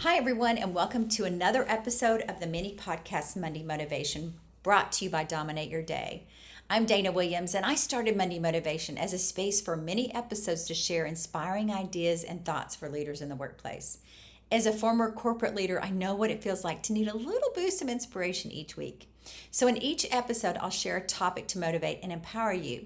Hi, everyone, and welcome to another episode of the mini podcast Monday Motivation brought to you by Dominate Your Day. I'm Dana Williams, and I started Monday Motivation as a space for many episodes to share inspiring ideas and thoughts for leaders in the workplace. As a former corporate leader, I know what it feels like to need a little boost of inspiration each week. So, in each episode, I'll share a topic to motivate and empower you.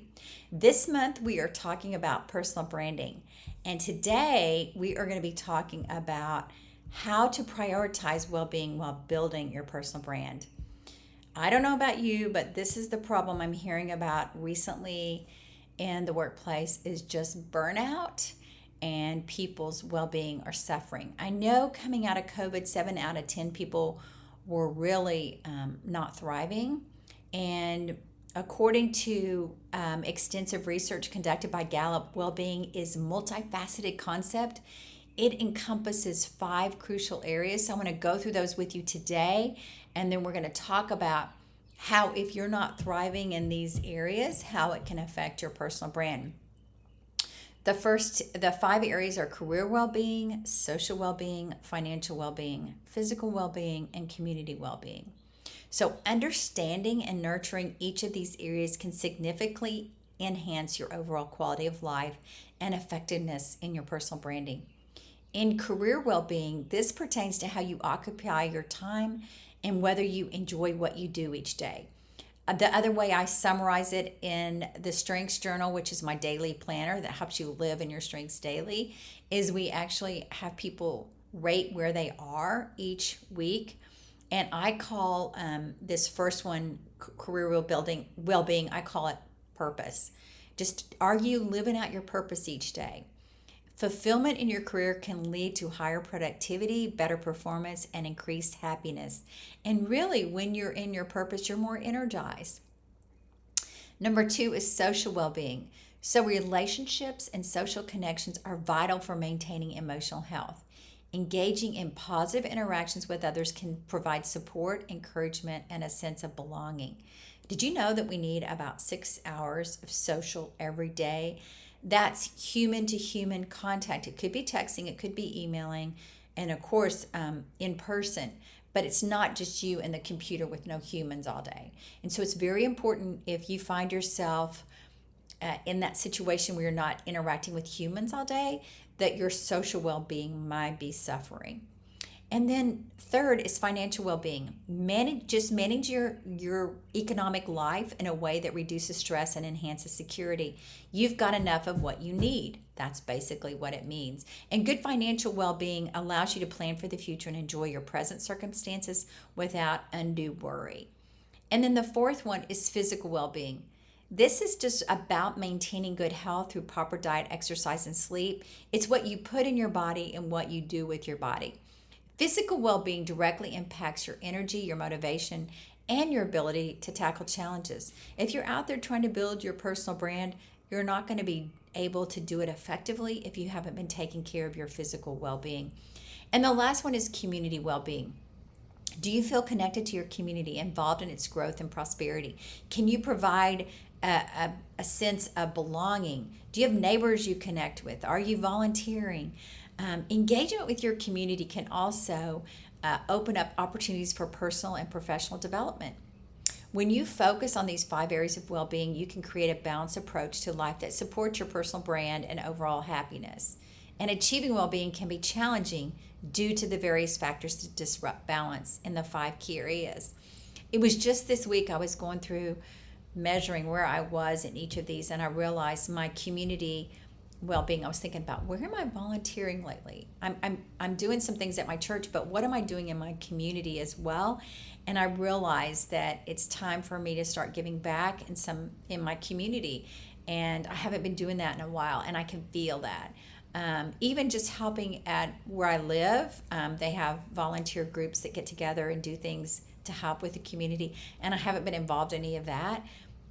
This month, we are talking about personal branding, and today we are going to be talking about how to prioritize well being while building your personal brand. I don't know about you, but this is the problem I'm hearing about recently in the workplace is just burnout and people's well-being are suffering. I know coming out of COVID, 7 out of 10 people were really not thriving. And according to extensive research conducted by Gallup, well-being is a multifaceted concept. It encompasses 5 crucial areas. So I'm going to go through those with you today. And then we're going to talk about how, if you're not thriving in these areas, how it can affect your personal brand. The 5 areas are career well-being, social well-being, financial well-being, physical well-being, and community well-being. So understanding and nurturing each of these areas can significantly enhance your overall quality of life and effectiveness in your personal branding. In career well-being, this pertains to how you occupy your time and whether you enjoy what you do each day. The other way I summarize it in the Strengths Journal, which is my daily planner that helps you live in your strengths daily, is we actually have people rate where they are each week. And I call this first one, career well-being, I call it purpose. Just are you living out your purpose each day? Fulfillment in your career can lead to higher productivity, better performance, and increased happiness. And really, when you're in your purpose, you're more energized. Number 2 is social well being. So, relationships and social connections are vital for maintaining emotional health. Engaging in positive interactions with others can provide support, encouragement, and a sense of belonging. Did you know that we need about 6 hours of social every day? That's human to human contact. It could be texting, it could be emailing, and of course, in person. But it's not just you and the computer with no humans all day. And so it's very important if you find yourself in that situation where you're not interacting with humans all day, that your social well being might be suffering. And then third is financial well-being. Manage your economic life in a way that reduces stress and enhances security. You've got enough of what you need. That's basically what it means. And good financial well-being allows you to plan for the future and enjoy your present circumstances without undue worry. And then the fourth one is physical well-being. This is just about maintaining good health through proper diet, exercise, and sleep. It's what you put in your body and what you do with your body. Physical well-being directly impacts your energy, your motivation, and your ability to tackle challenges. If you're out there trying to build your personal brand, you're not going to be able to do it effectively if you haven't been taking care of your physical well-being. And the last one is community well-being. Do you feel connected to your community, involved in its growth and prosperity? Can you provide a sense of belonging? Do you have neighbors you connect with? Are you volunteering? Engagement with your community can also open up opportunities for personal and professional development. When you focus on these 5 areas of well-being, you can create a balanced approach to life that supports your personal brand and overall happiness. And achieving well-being can be challenging due to the various factors that disrupt balance in the 5 key areas. It was just this week I was going through measuring where I was in each of these, and I realized my community well-being. I was thinking about, where am I volunteering lately? I'm doing some things at my church, but what am I doing in my community as well? And I realized that it's time for me to start giving back in my community, and I haven't been doing that in a while, and I can feel that. Even just helping at where I live, they have volunteer groups that get together and do things to help with the community, and I haven't been involved in any of that.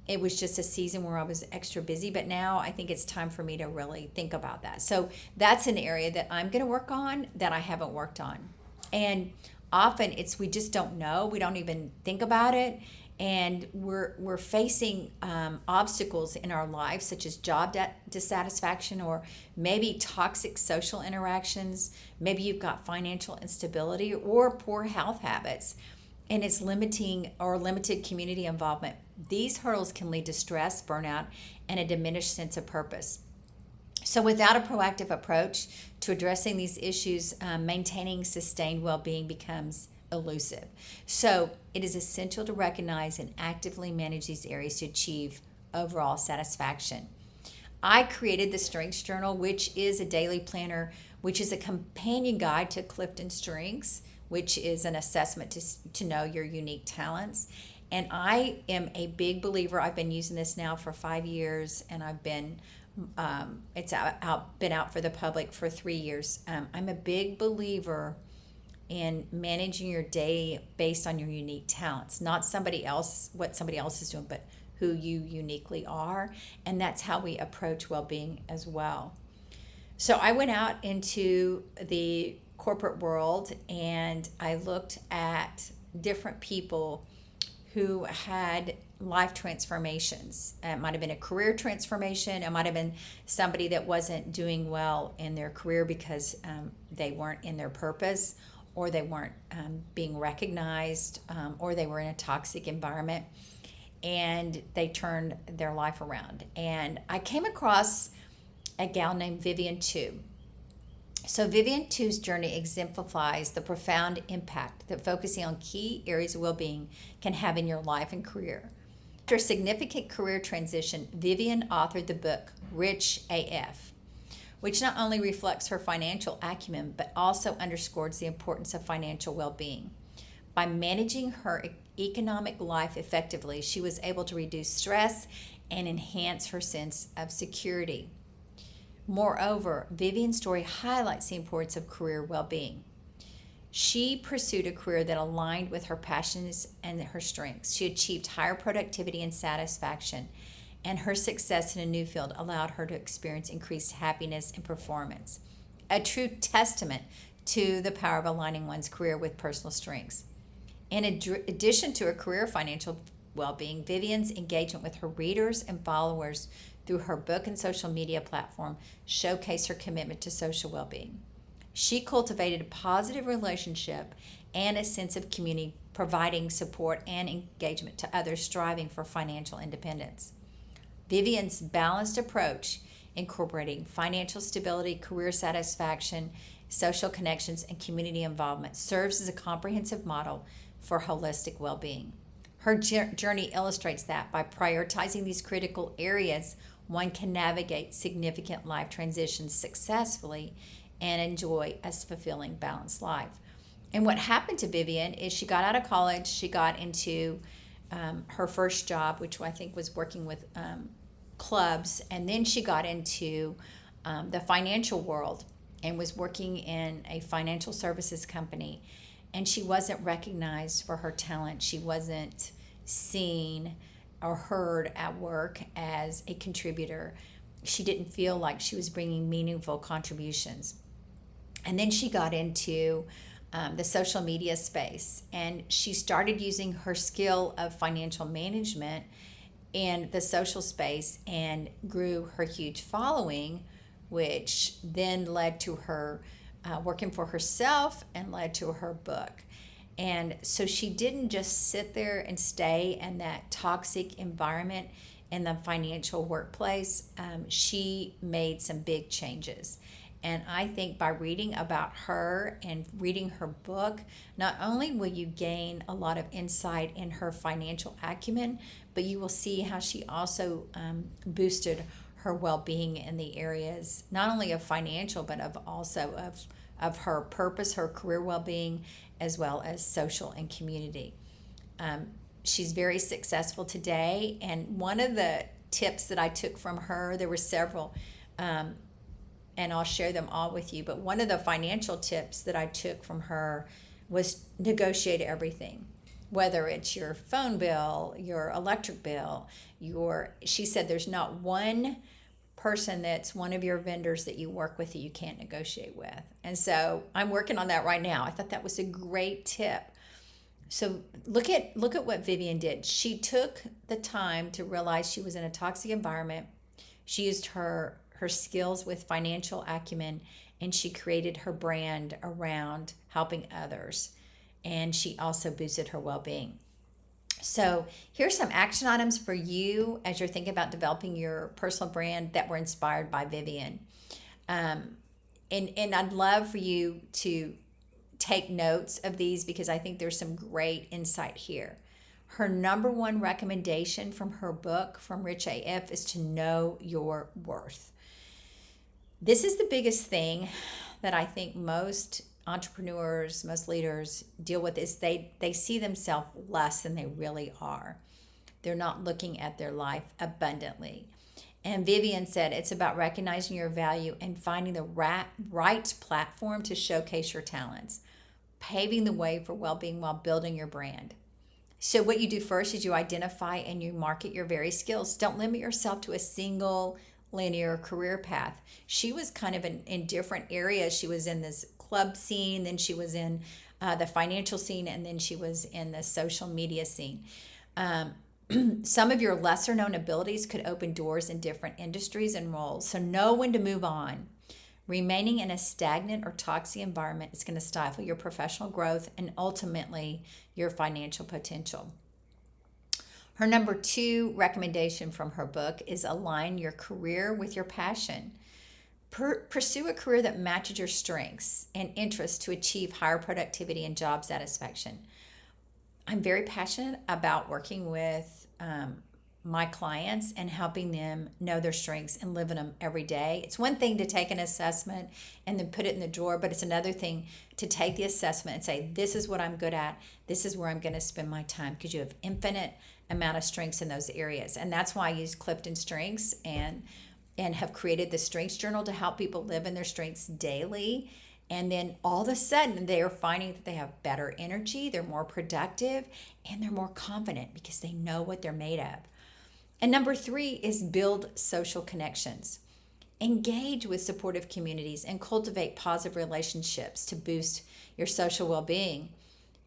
It was just a season where I was extra busy, but now I think it's time for me to really think about that. So that's an area that I'm going to work on that I haven't worked on. And often we just don't know. We don't even think about it. and we're facing obstacles in our lives, such as job dissatisfaction, or maybe toxic social interactions. Maybe you've got financial instability or poor health habits, and it's limited community involvement. These hurdles can lead to stress, burnout, and a diminished sense of purpose. So, without a proactive approach to addressing these issues, maintaining sustained well being becomes elusive. So, it is essential to recognize and actively manage these areas to achieve overall satisfaction. I created the Strengths Journal, which is a daily planner, which is a companion guide to Clifton Strengths, which is an assessment to know your unique talents. And I am a big believer. I've been using this now for 5 years, and I've been been out for the public for 3 years. I'm a big believer in managing your day based on your unique talents, not what somebody else is doing, but who you uniquely are. And that's how we approach well-being as well. So I went out into the corporate world and I looked at different people who had life transformations. It might have been a career transformation. It might have been somebody that wasn't doing well in their career because they weren't in their purpose, or they weren't being recognized, or they were in a toxic environment, and they turned their life around. And I came across a gal named Vivian Tu. So Vivian Tu's journey exemplifies the profound impact that focusing on key areas of well-being can have in your life and career. After a significant career transition, Vivian authored the book Rich AF, which not only reflects her financial acumen, but also underscores the importance of financial well-being. By managing her economic life effectively, she was able to reduce stress and enhance her sense of security. Moreover, Vivian's story highlights the importance of career well-being. She pursued a career that aligned with her passions and her strengths. She achieved higher productivity and satisfaction, and her success in a new field allowed her to experience increased happiness and performance. A true testament to the power of aligning one's career with personal strengths. In addition to her career financial well-being, Vivian's engagement with her readers and followers through her book and social media platform showcase her commitment to social well-being. She cultivated a positive relationship and a sense of community, providing support and engagement to others striving for financial independence. Vivian's balanced approach, incorporating financial stability, career satisfaction, social connections, and community involvement, serves as a comprehensive model for holistic well-being. Her journey illustrates that by prioritizing these critical areas, one can navigate significant life transitions successfully and enjoy a fulfilling, balanced life. And what happened to Vivian is she got out of college, she got into her first job, which I think was working with clubs, and then she got into the financial world and was working in a financial services company. And she wasn't recognized for her talent. She wasn't seen or heard at work as a contributor. She didn't feel like she was bringing meaningful contributions. And then she got into the social media space, and she started using her skill of financial management in the social space and grew her huge following, which then led to her working for herself and led to her book. And so she didn't just sit there and stay in that toxic environment in the financial workplace. She made some big changes. And I think by reading about her and reading her book, not only will you gain a lot of insight in her financial acumen, but you will see how she also boosted her well-being in the areas not only of financial, but of her purpose, her career well-being, as well as social and community. She's very successful today. And one of the tips that I took from her, there were several, and I'll share them all with you. But one of the financial tips that I took from her was negotiate everything, whether it's your phone bill, your electric bill, she said there's not one person that's one of your vendors that you work with that you can't negotiate with. And so I'm working on that right now. I thought that was a great tip. So look at what Vivian did. She took the time to realize she was in a toxic environment. She used her skills with financial acumen, and she created her brand around helping others. And she also boosted her well-being. So here's some action items for you as you're thinking about developing your personal brand that were inspired by Vivian. Um, and I'd love for you to take notes of these because I think there's some great insight here. Her number one recommendation from her book, From Rich AF, is to know your worth. This is the biggest thing that I think most entrepreneurs, most leaders deal with is they see themselves less than they really are. They're not looking at their life abundantly. And Vivian said it's about recognizing your value and finding the right platform to showcase your talents, paving the way for well-being while building your brand. So what you do first is you identify and you market your various skills. Don't limit yourself to a single linear career path. She was kind of in different areas. She was in this club scene, then she was in the financial scene, and then she was in the social media scene. Some of your lesser known abilities could open doors in different industries and roles. So know when to move on. Remaining in a stagnant or toxic environment is going to stifle your professional growth and ultimately your financial potential. Her number 2 recommendation from her book is align your career with your passion. Pursue a career that matches your strengths and interests to achieve higher productivity and job satisfaction. I'm very passionate about working with my clients and helping them know their strengths and live in them every day. It's one thing to take an assessment and then put it in the drawer, but it's another thing to take the assessment and say, this is what I'm good at. This is where I'm going to spend my time, because you have infinite amount of strengths in those areas. And that's why I use Clifton Strengths and have created the Strengths Journal to help people live in their strengths daily. And then all of a sudden, they are finding that they have better energy, they're more productive, and they're more confident because they know what they're made of. And number 3 is build social connections. Engage with supportive communities and cultivate positive relationships to boost your social well-being.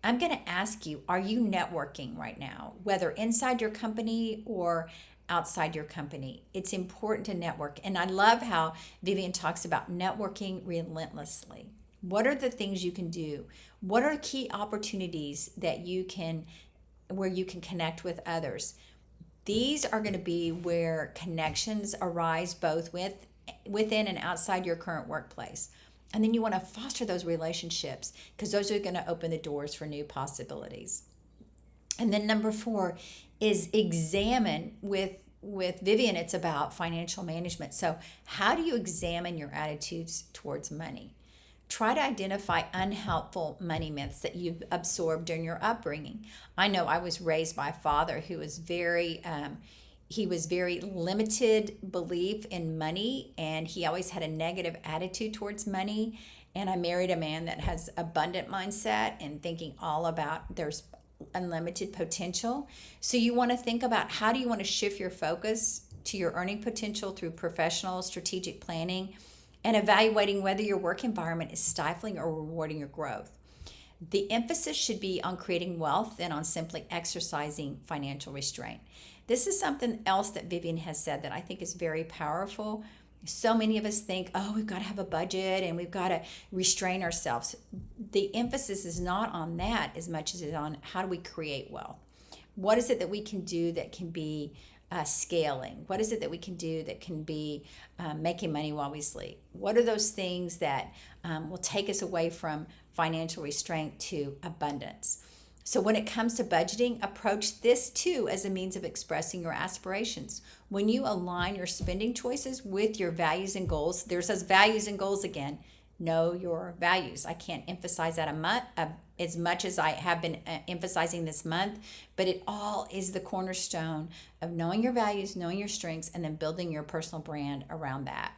I'm going to ask you, are you networking right now, whether inside your company or outside your company? It's important to network. And I love how Vivian talks about networking relentlessly. What are the things you can do? What are key opportunities that where you can connect with others? These are going to be where connections arise both within and outside your current workplace. And then you want to foster those relationships because those are going to open the doors for new possibilities. And then number 4 is examine with Vivian, it's about financial management. So how do you examine your attitudes towards money? Try to identify unhelpful money myths that you've absorbed during your upbringing. I know I was raised by a father who was very limited belief in money, and he always had a negative attitude towards money. And I married a man that has abundant mindset and thinking all about there's unlimited potential. So you want to think about how do you want to shift your focus to your earning potential through professional strategic planning and evaluating whether your work environment is stifling or rewarding your growth. The emphasis should be on creating wealth and on simply exercising financial restraint. This is something else that Vivian has said that I think is very powerful. So many of us think, oh, we've got to have a budget and we've got to restrain ourselves. The emphasis is not on that as much as it is on how do we create wealth. What is it that we can do that can be scaling? What is it that we can do that can be making money while we sleep? What are those things that will take us away from financial restraint to abundance? So when it comes to budgeting, approach this too as a means of expressing your aspirations. When you align your spending choices with your values and goals, there's those values and goals again. Know your values. I can't emphasize that as much as I have been emphasizing this month, but it all is the cornerstone of knowing your values, knowing your strengths, and then building your personal brand around that.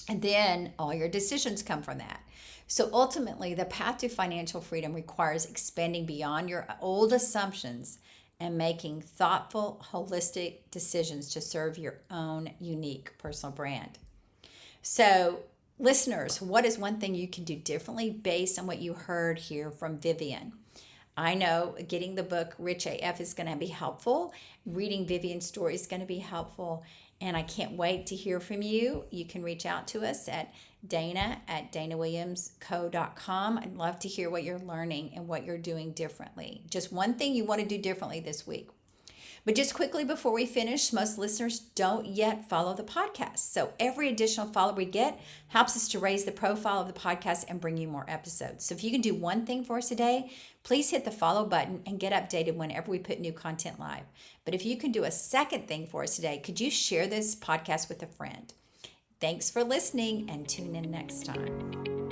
And then all your decisions come from that. So ultimately, the path to financial freedom requires expanding beyond your old assumptions and making thoughtful, holistic decisions to serve your own unique personal brand. So listeners, what is one thing you can do differently based on what you heard here from Vivian? I know getting the book Rich AF is going to be helpful. Reading Vivian's story is going to be helpful. And I can't wait to hear from you. You can reach out to us at dana@danawilliamsco.com. I'd love to hear what you're learning and what you're doing differently. Just one thing you want to do differently this week. But just quickly before we finish, most listeners don't yet follow the podcast. So every additional follow we get helps us to raise the profile of the podcast and bring you more episodes. So if you can do one thing for us today, please hit the follow button and get updated whenever we put new content live. But if you can do a second thing for us today, could you share this podcast with a friend? Thanks for listening and tune in next time.